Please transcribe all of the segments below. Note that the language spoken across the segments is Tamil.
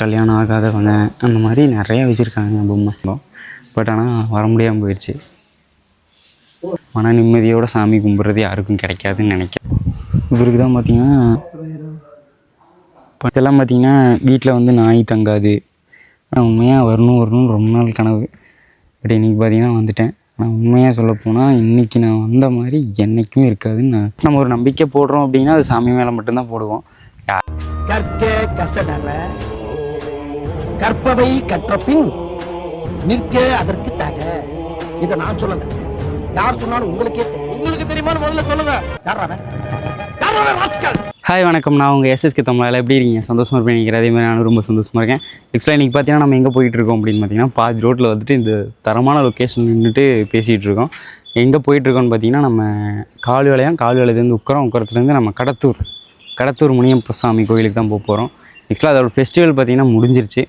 கல்யாணம் ஆகாதவங்க அந்த மாதிரி நிறையா வச்சுருக்காங்க பொம்மை. பட் ஆனால் வர முடியாமல் போயிடுச்சு. மன நிம்மதியோடு சாமி கும்பிட்றது யாருக்கும் கிடைக்காதுன்னு நினைக்கிறேன். இவருக்கு தான் பார்த்திங்கன்னா பட்டெல்லாம் பார்த்திங்கன்னா வீட்டில் வந்து நாய் தங்காது. ஆனால் உண்மையாக வரணும்னு ரொம்ப நாள் கனவு. பட் இன்றைக்கி பார்த்திங்கன்னா வந்துட்டேன். ஆனால் உண்மையாக சொல்லப்போனால் இன்றைக்கி நான் வந்த மாதிரி என்றைக்குமே இருக்காதுன்னு நம்ம ஒரு நம்பிக்கை போடுறோம் அப்படின்னா அது சாமி மேலே மட்டும்தான் போடுவோம். கற்பவை கற்ற பின் நிற்க அதற்கு தக. இதை நான் சொல்லல, யார் சொன்னாலும் உங்களுக்கே உங்களுக்கு தெரியுமா? முதல்ல சொல்லுங்க. ஹாய் வணக்கம், நான் உங்கள் எஸ்எஸ்கே தமிழால் எப்படி இருக்கீங்க? சந்தோஷமாக இருப்பேன் நினைக்கிறேன். அதே மாதிரி நானும் ரொம்ப சந்தோஷமாக இருக்கேன். ஆக்சுவலாக இன்றைக்கி பார்த்தீங்கன்னா நம்ம எங்கே போயிட்டுருக்கோம் அப்படின்னு பார்த்தீங்கன்னா பாதி ரோட்டில் வந்துட்டு இந்த தரமான லொக்கேஷன் நின்றுட்டு பேசிகிட்டு இருக்கோம். எங்கே போயிட்டுருக்கோன்னு பார்த்தீங்கன்னா நம்ம கால்வேலையிலேருந்து உக்கரத்துலேருந்து நம்ம கடத்தூர் முனியப்ப சாமி கோயிலுக்கு தான் போக போகிறோம். ஆக்சுவலாக அதோட ஃபெஸ்டிவல் பார்த்திங்கன்னா முடிஞ்சிருச்சு.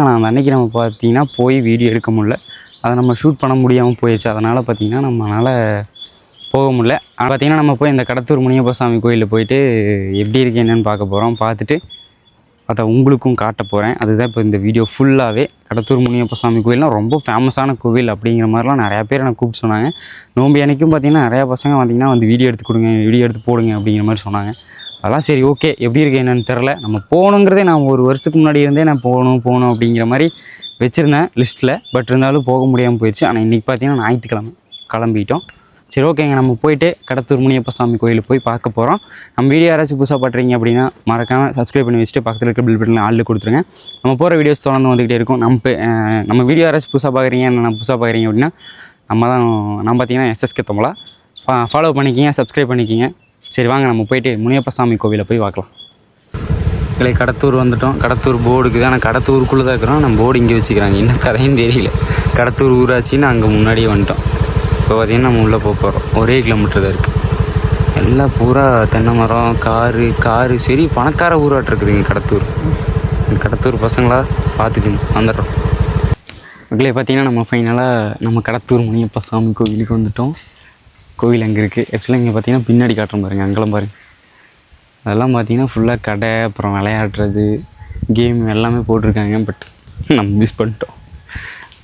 ஆனால் அந்த அன்றைக்கி நம்ம பார்த்திங்கன்னா போய் வீடியோ எடுக்க முடியல. அதை நம்ம ஷூட் பண்ண முடியாமல் போயிடுச்சு. அதனால் பார்த்திங்கன்னா நம்மளால் போக முடியல. ஆனால் பார்த்திங்கன்னா நம்ம போய் இந்த கடத்தூர் முனியப்ப சாமி கோயிலில் போயிட்டு எப்படி இருக்குது என்னென்னு பார்க்க போகிறோம். பார்த்துட்டு அதை உங்களுக்கும் காட்ட போகிறேன். அதுதான் இப்போ இந்த வீடியோ ஃபுல்லாகவே. கடத்தூர் முனியப்ப சாமி கோயில்னால் ரொம்ப ஃபேமஸான கோவில் அப்படிங்கிற மாதிரிலாம் நிறையா பேர் எனக்கு கூப்பிட்டு சொன்னாங்க. நோம்பி அன்றைக்கும் பார்த்திங்கன்னா நிறையா பசங்க பார்த்திங்கன்னா வந்து வீடியோ எடுத்து போடுங்க அப்படிங்கிற மாதிரி சொன்னாங்க. அதெல்லாம் சரி ஓகே, எப்படி இருக்குது என்னென்னு தெரில. நம்ம போகணுங்கிறதே நான் ஒரு வருஷத்துக்கு முன்னாடி இருந்தே நான் போகணும் அப்படிங்கிற மாதிரி வச்சுருந்தேன் லிஸ்ட்டில். பட் இருந்தாலும் போக முடியாமல் போயிடுச்சு. ஆனால் இன்றைக்கி பார்த்திங்கன்னா ஞாயிற்றுக்கிழமை கிளம்பிட்டோம். சரி ஓகேங்க, நம்ம போய்ட்டு கடத்தூர் முனியப்ப சாமி கோயிலுக்கு போய் பார்க்க போகிறோம். நம்ம வீடியோ யாராச்சும் புதுசாக பண்ணுறீங்க அப்படின்னா மறக்காமல் சப்ஸ்கிரைப் பண்ணி வச்சுட்டு பக்கத்தில் இருக்க பில் பட்டனில் ஆளில் கொடுத்துருங்க. நம்ம போகிற வீடியோஸ் தொடர்ந்து வந்துக்கிட்டே இருக்கும். நம்ம வீடியோ யாராச்சும் புதுசாக பார்க்குறீங்க அப்படின்னா நான் பார்த்தீங்கன்னா எஸ்எஸ்கே தமிழா ஃபாலோ பண்ணிக்கிங்க, சப்ஸ்கிரைப் பண்ணிக்கிங்க. சரி வாங்க நம்ம போய்ட்டு முனியப்ப சாமி கோவிலை போய் பார்க்கலாம். இல்லை கடத்தூர் வந்துவிட்டோம். கடத்தூர் போர்டுக்கு தான், நான் கடத்தூருக்குள்ளே தான் இருக்கிறோம். நம்ம போர்டு இங்கே வச்சுக்கிறாங்க, இன்னும் கதையும் தெரியல. கடத்தூர் ஊராட்சின்னு அங்கே முன்னாடியே வந்துட்டோம். இப்போ பார்த்திங்கன்னா நம்ம உள்ளே போகிறோம். 1 கிலோமீட்டர் தான் இருக்குது. எல்லாம் பூரா தென்னை மரம், காரு சரி பணக்கார ஊராட்டு இருக்குதுங்க கடத்தூர் பசங்களா பார்த்துக்குங்க. வந்துடுறோம். மக்களே பார்த்திங்கன்னா நம்ம ஃபைனலாக நம்ம கடத்தூர் முனியப்ப சாமி கோவிலுக்கு வந்துவிட்டோம். கோவில் அங்கே இருக்குது. ஆக்சுவலாக இங்கே பார்த்திங்கன்னா பின்னாடி காட்டுறோம் பாருங்கள், அங்கெல்லாம் பாருங்கள். அதெல்லாம் பார்த்திங்கன்னா ஃபுல்லாக கடை, அப்புறம் விளையாடுறது, கேம் எல்லாமே போட்டிருக்காங்க. பட் நம்ம மிஸ் பண்ணிட்டோம்,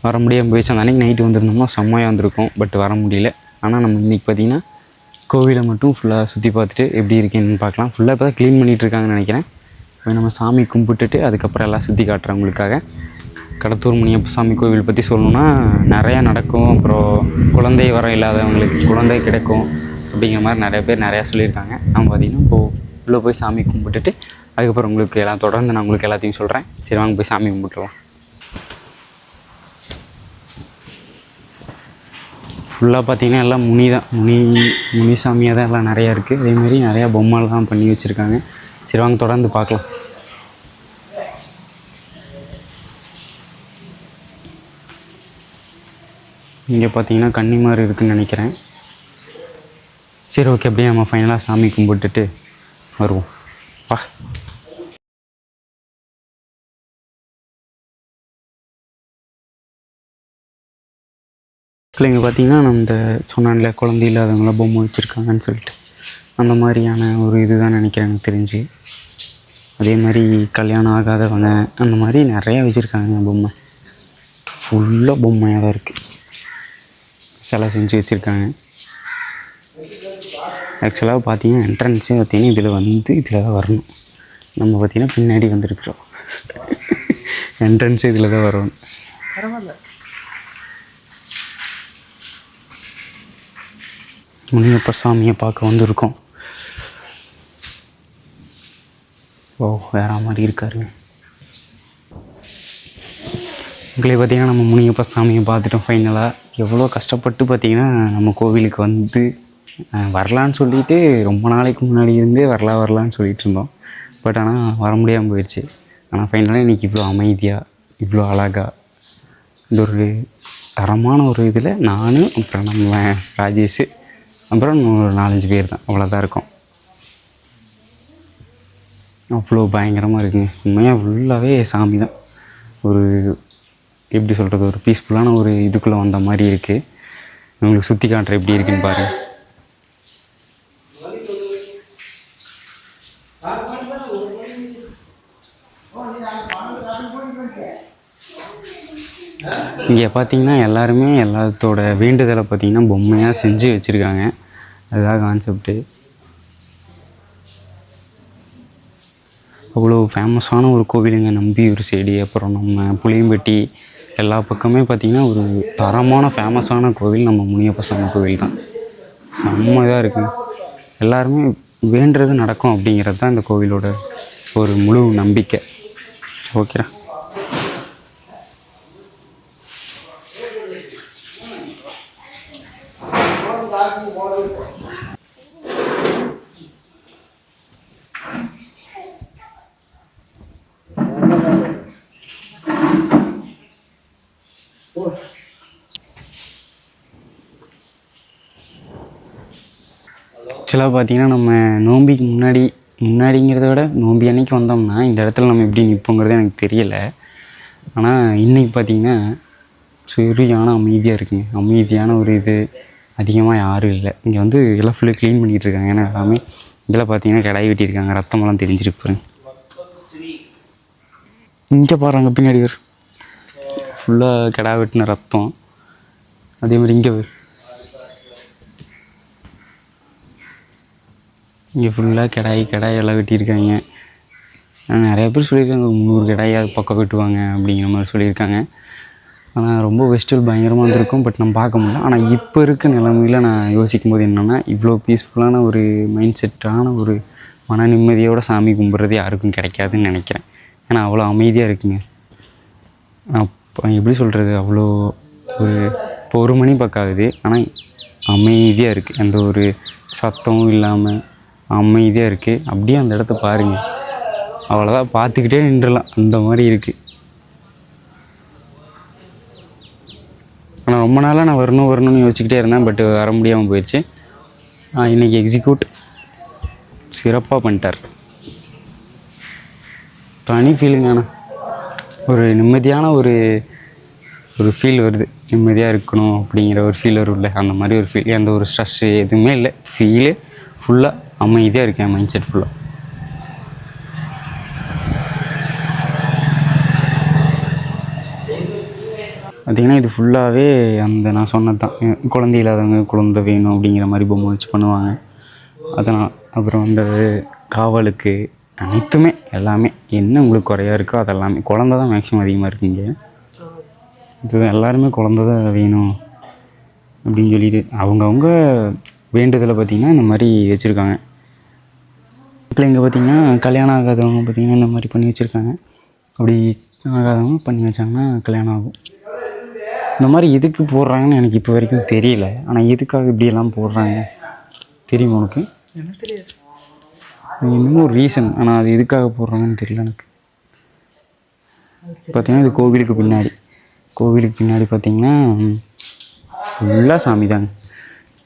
வர முடியாமல் போயிடுச்சு. அந்த அன்றைக்கி நைட்டு வந்துருந்தோம்னா செம்மையாக வந்திருக்கோம். பட் வர முடியல. ஆனால் நம்ம இன்றைக்கி பார்த்திங்கன்னா கோவிலை மட்டும் ஃபுல்லாக சுற்றி பார்த்துட்டு எப்படி இருக்கேன்னு பார்க்கலாம். ஃபுல்லாக இப்போ தான் க்ளீன் பண்ணிகிட்ருக்காங்கன்னு நினைக்கிறேன். இப்போ நம்ம சாமி கும்பிட்டுட்டு அதுக்கப்புறம் எல்லாம் சுற்றி காட்டுறேன் உங்களுக்காக. கடத்தூர் முனியப்ப சாமி கோவில் பற்றி சொல்லணுன்னா நிறையா நடக்கும். அப்புறம் குழந்தை வர இல்லாதவங்களுக்கு குழந்தை கிடைக்கும் அப்படிங்கிற மாதிரி நிறைய பேர் நிறையா சொல்லியிருக்காங்க. நம்ம பார்த்திங்கன்னா இப்போது உள்ளே போய் சாமி கும்பிட்டுட்டு அதுக்கப்புறம் உங்களுக்கு எல்லாம் தொடர்ந்து நான் உங்களுக்கு எல்லாத்தையும் சொல்கிறேன். சரி வாங்க போய் சாமி கும்பிட்டுருவோம். ஃபுல்லாக பார்த்திங்கன்னா எல்லாம் முனி சாமியாக தான் எல்லாம் நிறையா இருக்குது. அதேமாதிரி நிறையா பொம்மைலாம் பண்ணி வச்சுருக்காங்க. சரி வாங்க தொடர்ந்து பார்க்கலாம். இங்கே பார்த்தீங்கன்னா கன்னிமார் இருக்குதுன்னு நினைக்கிறேன். சரி ஓகே, அப்படியே நம்ம ஃபைனலாக சாமி கும்பிட்டுட்டு வருவோம். வா. இங்கே பார்த்தீங்கன்னா நம்ம இந்த சொன்னான்ல குழந்தை இல்லாதவங்களாம் பொம்மை வச்சுருக்காங்கன்னு சொல்லிட்டு அந்த மாதிரியான ஒரு இது தான் நினைக்கிறேன் எனக்கு தெரிஞ்சு. அதே மாதிரி கல்யாணம் ஆகாதவங்க அந்த மாதிரி நிறையா வச்சுருக்காங்க பொம்மை. ஃபுல்லாக பொம்மையாக தான் இருக்குது. சிலை செஞ்சு வச்சுருக்காங்க. ஆக்சுவலாக பார்த்தீங்கன்னா என்ட்ரன்ஸே பார்த்தீங்கன்னா இதில் தான் வரணும். நம்ம பார்த்திங்கன்னா பின்னாடி வந்துருக்குறோம். என்ட்ரன்ஸே இதில் தான் வரணும். பரவாயில்ல. முனியப்ப சாமியை பார்க்க வந்திருக்கோம். ஓ வேற மாதிரி இருக்காருங்க. உங்களே பார்த்திங்கன்னா நம்ம முனியப்ப சாமியை பார்த்துட்டோம் ஃபைனலாக. எவ்வளோ கஷ்டப்பட்டு பார்த்திங்கன்னா நம்ம கோவிலுக்கு வந்து வரலான்னு சொல்லிட்டு ரொம்ப நாளைக்கு முன்னாடி இருந்தே வரலான்னு சொல்லிகிட்டு இருந்தோம். பட் ஆனால் வர முடியாமல் போயிடுச்சு. ஆனால் ஃபைனலாக இன்றைக்கி இவ்வளோ அமைதியாக இவ்வளோ அழகாக இந்த ஒரு தரமான ஒரு இதில் நான் அப்புறம் நம்ம ராஜேஷ் அப்புறம் ஒரு 4-5 பேர் தான், அவ்வளோதான் இருக்கும். அவ்வளோ பயங்கரமாக இருக்குங்க. உண்மையாக ஃபுல்லாகவே சாமி தான். ஒரு எப்படி சொல்கிறது, ஒரு பீஸ்ஃபுல்லான ஒரு இதுக்குள்ளே வந்த மாதிரி இருக்குது. உங்களுக்கு சுற்றி காட்டுற எப்படி இருக்குன்னு பாருங்கள். இங்கே பார்த்தீங்கன்னா எல்லாருமே எல்லாத்தோட வேண்டுதலை பார்த்தீங்கன்னா பொம்மையாக செஞ்சு வச்சுருக்காங்க. அதுதான் கான்செப்ட்டு. அவ்வளோ ஃபேமஸான ஒரு கோவிலுங்க நம்பியூர் சைடு. அப்புறம் நம்ம புளியம்பட்டி எல்லா பக்கமே பார்த்திங்கன்னா ஒரு தரமான ஃபேமஸான கோவில் நம்ம முனியப்ப சாமி கோவில் தான். செம்ம இதாக இருக்குது. எல்லாருமே வேண்டுறது நடக்கும் அப்படிங்கிறது தான் இந்த கோவிலோட ஒரு முழு நம்பிக்கை. ஓகேடா. ஆக்சுவலாக பார்த்திங்கன்னா நம்ம நோம்பிக்கு முன்னாடிங்கிறத விட நோம்பி அன்னைக்கு வந்தோம்னா இந்த இடத்துல நம்ம எப்படி நிற்போங்கிறது எனக்கு தெரியலை. ஆனால் இன்றைக்கி பார்த்திங்கன்னா சரியான அமைதியாக இருக்குங்க. அமைதியான ஒரு இது அதிகமாக யாரும் இல்லை. இங்கே வந்து எல்லாம் ஃபுல்லாக க்ளீன் பண்ணிகிட்டு இருக்காங்க. ஏன்னா எல்லாமே இதில் பார்த்திங்கன்னா கிடாய் வெட்டியிருக்காங்க. ரத்தமெல்லாம் தெரிஞ்சிருப்பாருங்க. இங்கே பாருங்க பின்னாடி பேர் ஃபுல்லாக கிடா வெட்டின ரத்தம். அதே மாதிரி இங்கே ஃபுல்லாக கிடாய் எல்லாம் வெட்டியிருக்காங்க. நிறைய பேர் சொல்லியிருக்காங்க 300 கிடாய் அது பக்கம் வெட்டுவாங்க அப்படிங்கிற மாதிரி சொல்லியிருக்காங்க. ஆனால் ரொம்ப ஃபெஸ்டிவல் பயங்கரமாக இருந்திருக்கும். பட் நம்ம பார்க்க முடியல. ஆனால் இப்போ இருக்க நிலைமையில் நான் யோசிக்கும் போது என்னென்னா இவ்வளோ பீஸ்ஃபுல்லான ஒரு மைண்ட் செட்டான ஒரு மன நிம்மதியோடு சாமி கும்பிட்றது யாருக்கும் கிடைக்காதுன்னு நினைக்கிறேன். ஏன்னா அவ்வளோ அமைதியாக இருக்குங்க. எப்படி சொல்கிறது, அவ்வளோ ஒரு இப்போ 1 மணி பக்காகுது. ஆனால் அமைதியாக இருக்குது. எந்த ஒரு சத்தமும் இல்லாமல் அமைதியாக இருக்குது. அப்படியே அந்த இடத்த பாருங்கள். அவ்வளோதான், பார்த்துக்கிட்டே நின்றுடலாம் அந்த மாதிரி இருக்குது. ஆனால் ரொம்ப நாளாக நான் வரணும்னு யோசிச்சுக்கிட்டே இருந்தேன். பட் வர முடியாமல் போயிடுச்சு. இன்றைக்கி எக்ஸிக்யூட் சிறப்பாக பண்ணிட்டார். தனி ஃபீலிங். ஆனால் ஒரு நிம்மதியான ஒரு ஃபீல் வருது. நிம்மதியாக இருக்கணும் அப்படிங்கிற ஒரு ஃபீல் வரும்ல, அந்த மாதிரி ஒரு ஃபீல். எந்த ஒரு ஸ்ட்ரெஸ்ஸு எதுவுமே இல்லை. ஃபீலு ஃபுல்லாக அமைதியாக இருக்கேன். மைண்ட் செட் ஃபுல்லாக. பார்த்திங்கன்னா இது ஃபுல்லாகவே அந்த நான் சொன்னது தான். குழந்தை இல்லாதவங்க குழந்தை வேணும் அப்படிங்கிற மாதிரி பொம்மை வச்சு பண்ணுவாங்க. அதனால் அப்புறம் அந்த காவலுக்கு அனைத்துமே எல்லாமே என்ன உங்களுக்கு குறையா இருக்கோ அதெல்லாமே. குழந்தை தான் மேக்ஸிமம் அதிகமாக இருக்குங்க. இது எல்லாருமே குழந்தை தான் வேணும் அப்படின்னு சொல்லிட்டு அவங்கவுங்க வேண்டுதலை பார்த்திங்கன்னா இந்த மாதிரி வச்சுருக்காங்க. இப்போ இங்கே பார்த்திங்கன்னா கல்யாணம் ஆகாதவங்க பார்த்திங்கன்னா இந்த மாதிரி பண்ணி வச்சுருக்காங்க. அப்படி ஆகாதவங்க பண்ணி வச்சாங்கன்னா கல்யாணம் ஆகும். இந்த மாதிரி எதுக்கு போடுறாங்கன்னு எனக்கு இப்போ வரைக்கும் தெரியல. ஆனால் எதுக்காக இப்படியெல்லாம் போடுறாங்க தெரியுமா உனக்கு? எனக்கு தெரியாது. இன்னமும் ஒரு ரீசன். ஆனால் அது எதுக்காக போடுறாங்கன்னு தெரியல எனக்கு. பார்த்திங்கன்னா இது கோவிலுக்கு பின்னாடி பார்த்திங்கன்னா ஃபுல்லாக சாமி தாங்க.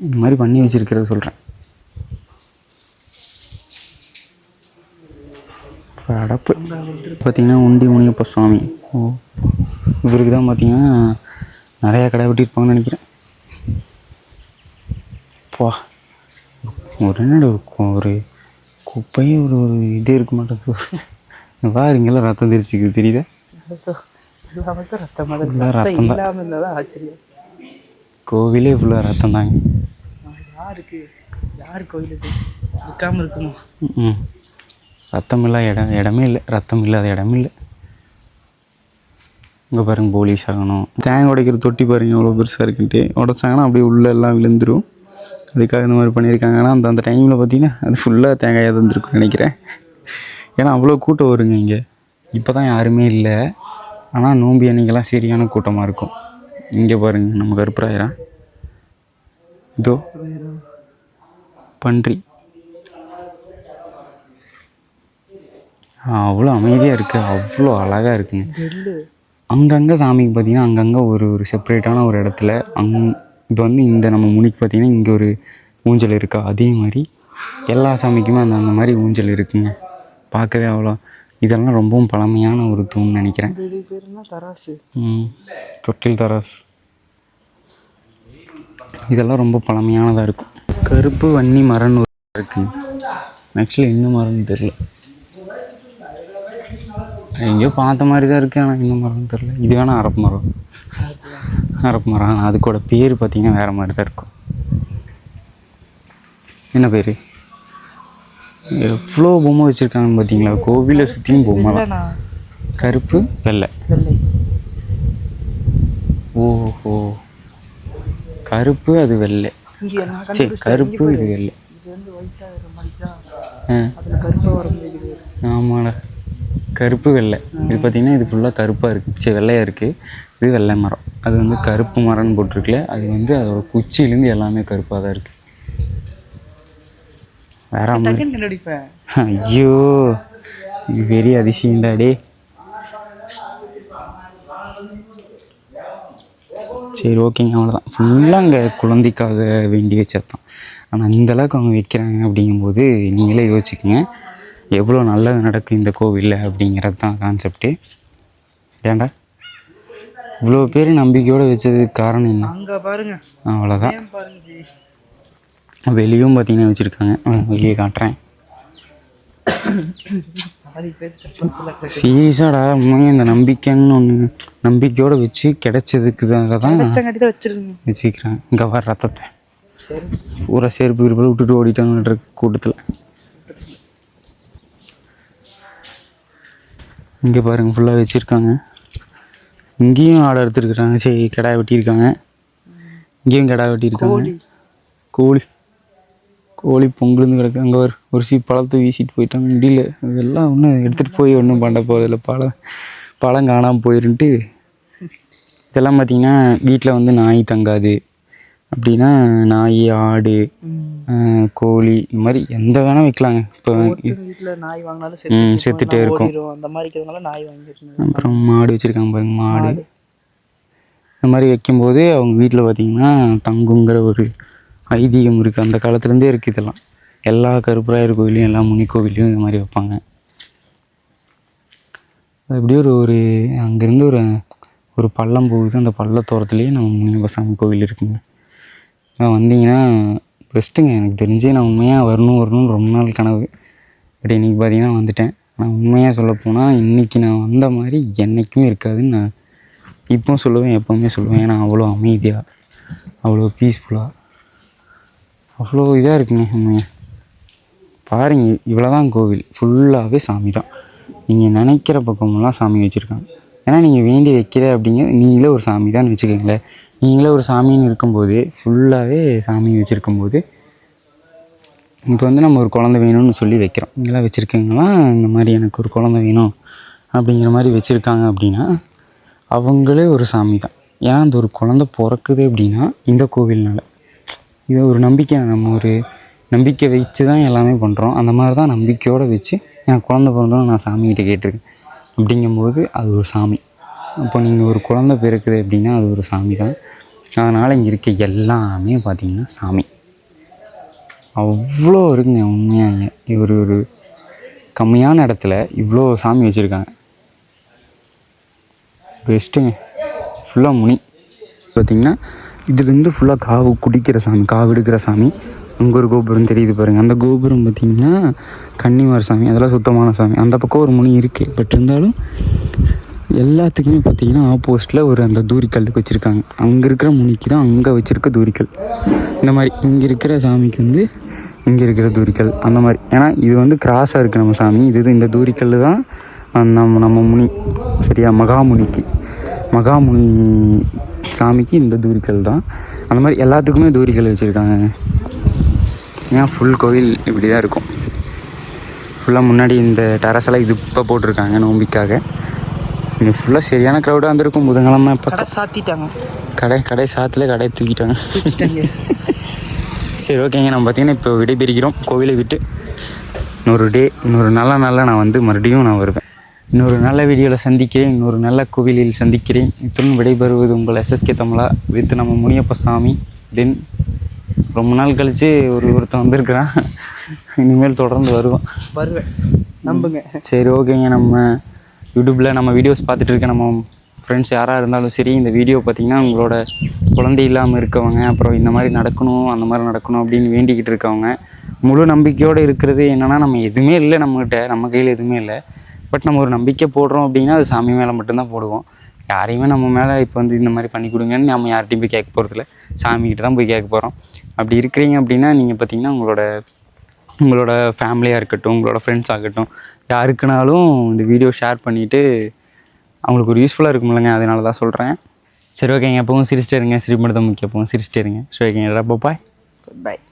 இந்த மாதிரி பண்ணி வச்சுருக்கிறத சொல்கிறேன். அடப்பு பார்த்திங்கன்னா உண்டி முனியப்ப சுவாமி. இவருக்கு தான் பார்த்திங்கன்னா நிறையா கடை வெட்டியிருப்பாங்கன்னு நினைக்கிறேன். ஒரு என்னோட ஒரு குப்பையும் ஒரு இதே இருக்க மாட்டேங்குது. பாரு இங்கெல்லாம் ரத்தம் தெரிச்சுக்குது, தெரியுதா? ரத்தம் தான். கோவிலே ஃபுல்லாக ரத்தம் தாங்க. யார் கோவில் இருக்காமல் இருக்குமா? ரத்தம் இல்லாத இடமே இல்லை. ரத்தம் இல்லாத இடமே இல்லை. இங்கே பாருங்கள், போலீஸ் ஆகணும். தேங்காய் உடைக்கிற தொட்டி பாருங்கள் எவ்வளோ பெருசாக இருக்குன்ட்டு. உடைச்சாங்கன்னா அப்படியே உள்ளே எல்லாம் விழுந்துடும். அதுக்காக இந்த மாதிரி பண்ணியிருக்காங்க. ஆனால் அந்த டைமில் பார்த்திங்கன்னா அது ஃபுல்லாக தேங்காயாக இருந்திருக்குன்னு நினைக்கிறேன். ஏன்னா அவ்வளோ கூட்டம் வருங்க இங்கே. இப்போ தான் யாருமே இல்லை. ஆனால் நோம்பி அன்னைக்கெல்லாம் சரியான கூட்டமாக இருக்கும். இங்கே பாருங்கள் நம்ம கருப்பராயிரம் இதோ பன்றி அவ்வளோ அமைதியாக இருக்குது. அவ்வளோ அழகாக இருக்குங்க. அங்கங்கே சாமிக்கு பார்த்திங்கன்னா அங்கங்கே ஒரு செப்பரேட்டான ஒரு இடத்துல இப்போ வந்து இந்த நம்ம முனிக்கு பார்த்திங்கன்னா இங்கே ஒரு ஊஞ்சல் இருக்கா, அதே மாதிரி எல்லா சாமிக்குமே அந்த மாதிரி ஊஞ்சல் இருக்குங்க. பார்க்கவே அவ்வளோ இதெல்லாம் ரொம்பவும் பழமையான ஒரு தூண்னு நினைக்கிறேன். தொட்டில் தராஸ் இதெல்லாம் ரொம்ப பழமையானதாக இருக்கும். கருப்பு வன்னி மரம்னு இருக்குங்க. ஆக்சுவலி என்ன மரம்னு தெரியல. எங்கேயோ பார்த்த மாதிரி தான் இருக்குது. ஆனால் இந்த மரம்னு தெரில. இது வேணால் அரப்பு மரம். அரப்பு மரம். ஆனால் அதுக்கூட பேர் பார்த்திங்கன்னா வேறு மாதிரி தான் இருக்கும். என்ன பேர்? எவ்வளோ பொம்மை வச்சுருக்காங்கன்னு பார்த்தீங்களா? கோவிலை சுற்றியும் பொம்மை தான். கருப்பு வெள்ளை. ஓஹோ, கருப்பு அது வெள்ளை. சரி, கருப்பு இது வெள்ளை. ஆமாடா, கருப்பு வெள்ளை. இது பார்த்திங்கன்னா இது ஃபுல்லாக கருப்பாக இருக்குது. சரி, வெள்ளையாக இருக்குது. இது வெள்ளை மரம். அது வந்து கருப்பு மரம்னு போட்டிருக்குல. அது வந்து அதோட குச்சியிலேருந்து எல்லாமே கருப்பாக தான் இருக்குது. வேற மாதிரி. ஐயோ, இது பெரிய அதிசயம்டாடே. சரி, ஓகேங்க, அவ்வளோதான். ஃபுல்லாக அங்கே குழந்தைக்காக வேண்டி வச்சதான். ஆனால் இந்தளவுக்கு அவங்க வைக்கிறாங்க அப்படிங்கும்போது நீங்களே யோசிச்சுக்கோங்க எவ்வளோ நல்லது நடக்கும் இந்த கோவிலில் அப்படிங்கிறது தான் கான்செப்ட்டு. ஏன்டா இவ்வளோ பேர் நம்பிக்கையோடு வச்சதுக்கு காரணம் என்ன? அங்கே பாருங்க, அவ்வளோதான். வெளியும் பார்த்தீங்கன்னா வச்சுருக்காங்க. வெளியே காட்டுறேன். சீரியஸாடா, உண்மையாக இந்த நம்பிக்கைன்னு ஒன்று நம்பிக்கையோடு வச்சு கிடைச்சதுக்குதாக தான் வச்சுக்கிறேன். இங்கே வர ரத்தத்தை பூரா செருப்பு இருப்பில் விட்டுட்டு ஓடிட்டாங்கன்ற கூட்டத்தில். இங்கே பாருங்கள், ஃபுல்லாக வச்சுருக்காங்க. இங்கேயும் ஆடை எடுத்துருக்குறாங்க. சரி, கிடாய் வெட்டியிருக்காங்க. இங்கேயும் கிடாய் வெட்டியிருக்காங்க. கோழி பொங்கலுந்து கிடக்கு. அங்கே ஒரு பழத்தை வீசிட்டு போயிட்டாங்க. முடியல, இதெல்லாம் ஒன்றும் எடுத்துகிட்டு போய் ஒன்றும் பண்ண போகிறதில்ல. பழம் காணாமல் போயிருன்ட்டு இதெல்லாம் பார்த்திங்கன்னா வீட்டில் வந்து நாய் தங்காது அப்படின்னா நாய், ஆடு, கோழி இந்த மாதிரி எந்த வேணால் வைக்கலாங்க. இப்போ செத்துட்டே இருக்கும். அப்புறம் மாடு வச்சுருக்காங்க பாருங்க. மாடு இந்த மாதிரி வைக்கும்போது அவங்க வீட்டில் பார்த்திங்கன்னா தங்குங்கிற ஒரு ஐதீகம் இருக்குது. அந்த காலத்துலேருந்தே இருக்குது. இதெல்லாம் எல்லா கருப்பராயர் கோவிலையும் எல்லா முனி கோவிலையும் இந்த மாதிரி வைப்பாங்க. அது அப்படியே ஒரு அங்கேருந்து ஒரு பள்ளம் போகுது. அந்த பள்ளத்தோரத்துலேயே நம்ம முனியப்ப சாமி கோவில் இருக்குங்க. நான் வந்தீங்கன்னா பெஸ்ட்டுங்க. எனக்கு தெரிஞ்சு நான் உண்மையாக வரணும்னு ரொம்ப நாள் கனவு. பட் இன்றைக்கி பார்த்தீங்கன்னா வந்துட்டேன். நான் உண்மையாக சொல்லப்போனால் இன்றைக்கி நான் வந்த மாதிரி என்றைக்குமே இருக்காதுன்னு நான் இப்போவும் சொல்லுவேன், எப்போவுமே சொல்லுவேன். ஏன்னா அவ்வளோ அமைதியாக, அவ்வளோ பீஸ்ஃபுல்லாக, அவ்வளோ இதாக இருக்குங்க. உண்மையாக பாருங்கள், இவ்வளோ தான் கோவில். ஃபுல்லாகவே சாமி தான். நீங்கள் நினைக்கிற பக்கமெல்லாம் சாமி வச்சுருக்காங்க. ஏன்னா நீங்கள் வேண்டி வைக்கிற அப்படிங்கிறது நீங்களே ஒரு சாமி தான் வச்சுக்கோங்களேன். நீங்களே ஒரு சாமின்னு இருக்கும்போது ஃபுல்லாகவே சாமி வச்சுருக்கும்போது இப்போ வந்து நம்ம ஒரு குழந்தை வேணும்னு சொல்லி வைக்கிறோம். நீங்களாம் வச்சுருக்கீங்களா இந்த மாதிரி எனக்கு ஒரு குழந்தை வேணும் அப்படிங்கிற மாதிரி வச்சுருக்காங்க அப்படின்னா அவங்களே ஒரு சாமி தான். ஏன்னா அந்த ஒரு குழந்தை பிறக்குது அப்படின்னா இந்த கோவில்னால இது ஒரு நம்பிக்கை. நம்ம ஒரு நம்பிக்கை வச்சு தான் எல்லாமே பண்ணுறோம். அந்த மாதிரி தான் நம்பிக்கையோடு வச்சு எனக்கு குழந்தை பிறந்தோன்னு நான் சாமிகிட்ட கேட்டிருக்கேன். அப்படிங்கும்போது அது ஒரு சாமி. இப்போ நீங்கள் ஒரு குழந்தை பிறக்குது அப்படின்னா அது ஒரு சாமி தான். அதனால் இங்கே இருக்க எல்லாமே பார்த்திங்கன்னா சாமி. அவ்வளோ இருக்குங்க உண்மையாக. ஒரு கம்மியான இடத்துல இவ்வளோ சாமி வச்சுருக்காங்க. பெஸ்ட்டுங்க. ஃபுல்லாக முனி பார்த்திங்கன்னா இதுலேருந்து ஃபுல்லாக காவு குடிக்கிற சாமி, காவு எடுக்கிற சாமி. அங்கே ஒரு கோபுரம் தெரியுது பாருங்கள். அந்த கோபுரம் பார்த்திங்கன்னா கன்னிமார் சாமி, அதெல்லாம் சுத்தமான சாமி. அந்த பக்கம் ஒரு முனி இருக்குது. பட் இருந்தாலும் எல்லாத்துக்குமே பார்த்திங்கன்னா ஆப்போசிட்டில் அந்த தூரிக்கல்லுக்கு வச்சுருக்காங்க. அங்கே இருக்கிற முனிக்கு தான் அங்கே வச்சுருக்க தூரிக்கல். இந்த மாதிரி இங்கே இருக்கிற சாமிக்கு வந்து இங்கே இருக்கிற தூரிக்கல் அந்த மாதிரி. ஏன்னா இது வந்து கிராஸாக இருக்குது நம்ம சாமி. இந்த தூரிக்கல் தான் நம்ம முனி, சரியா? மகாமுனி சாமிக்கு இந்த தூரிக்கல் தான். அந்த மாதிரி எல்லாத்துக்குமே தூரிக்கல் வச்சுருக்காங்க. ஏன் ஃபுல் கோவில் இப்படி தான் இருக்கும். ஃபுல்லாக முன்னாடி இந்த டெரஸெல்லாம் இது இப்போ போட்டிருக்காங்க நோம்பிக்காக. இங்கே ஃபுல்லாக சரியான க்ரௌடாக வந்திருக்கும். புதன்கிழமை இப்போ சாத்திட்டாங்க. கடை சாத்தில் கடையை தூக்கிட்டாங்க. சரி, ஓகேங்க. நம்ம பார்த்திங்கன்னா இப்போ விடைபெறுகிறோம் கோவிலை விட்டு. இன்னொரு நல்ல நான் வந்து மறுபடியும் நான் வருவேன். இன்னொரு நல்ல வீடியோவில் சந்திக்கிறேன். இன்னொரு நல்ல கோவிலில் சந்திக்கிறேன். இத்துடன் விடைபெறுவது உங்கள் SSK தமிழா வித் நம்ம முனியப்ப சாமி. தென் ரொம்ப நாள் கழித்து ஒருத்தன் வந்திருக்கிறான். இனிமேல் தொடர்ந்து வருவேன், நம்புங்க. சரி, ஓகேங்க. நம்ம யூடியூப்பில் நம்ம வீடியோஸ் பார்த்துட்டு இருக்க நம்ம ஃப்ரெண்ட்ஸ் யாராக இருந்தாலும் சரி, இந்த வீடியோ பார்த்திங்கன்னா உங்களோட குழந்தை இல்லாமல் இருக்கவங்க, அப்புறம் இந்த மாதிரி நடக்கணும் அந்த மாதிரி நடக்கணும் அப்படின்னு வேண்டிக்கிட்டு இருக்கவங்க, முழு நம்பிக்கையோடு இருக்கிறது என்னென்னா நம்ம எதுவுமே இல்லை, நம்ம கையில் எதுவுமே இல்லை. பட் நம்ம ஒரு நம்பிக்கை போடுறோம் அப்படின்னா அது சாமி மேலே மட்டும்தான் போடுவோம். யாரையுமே நம்ம மேலே இப்போ வந்து இந்த மாதிரி பண்ணி கொடுங்கன்னு நம்ம யார்கிட்டையும் போய் கேட்க போகிறதில்ல, சாமிக்கிட்ட தான் போய் கேட்க போகிறோம். அப்படி இருக்கிறீங்க அப்படின்னா நீங்கள் பார்த்தீங்கன்னா உங்களோட ஃபேமிலியாக இருக்கட்டும், உங்களோட ஃப்ரெண்ட்ஸ் ஆகட்டும், யாருக்குனாலும் இந்த வீடியோ ஷேர் பண்ணிவிட்டு அவங்களுக்கு ஒரு யூஸ்ஃபுல்லாக இருக்குமில்லங்க, அதனால தான் சொல்கிறேன். சரி ஓகேங்க, எப்பவும் சிரிச்சிட்டே இருங்க, சிரிப்பு மட்டும் தான் முக்கியம், எப்பவும் சிரிச்சிட்டே இருங்க. சரி ஓகேங்க, பாய். பாய்.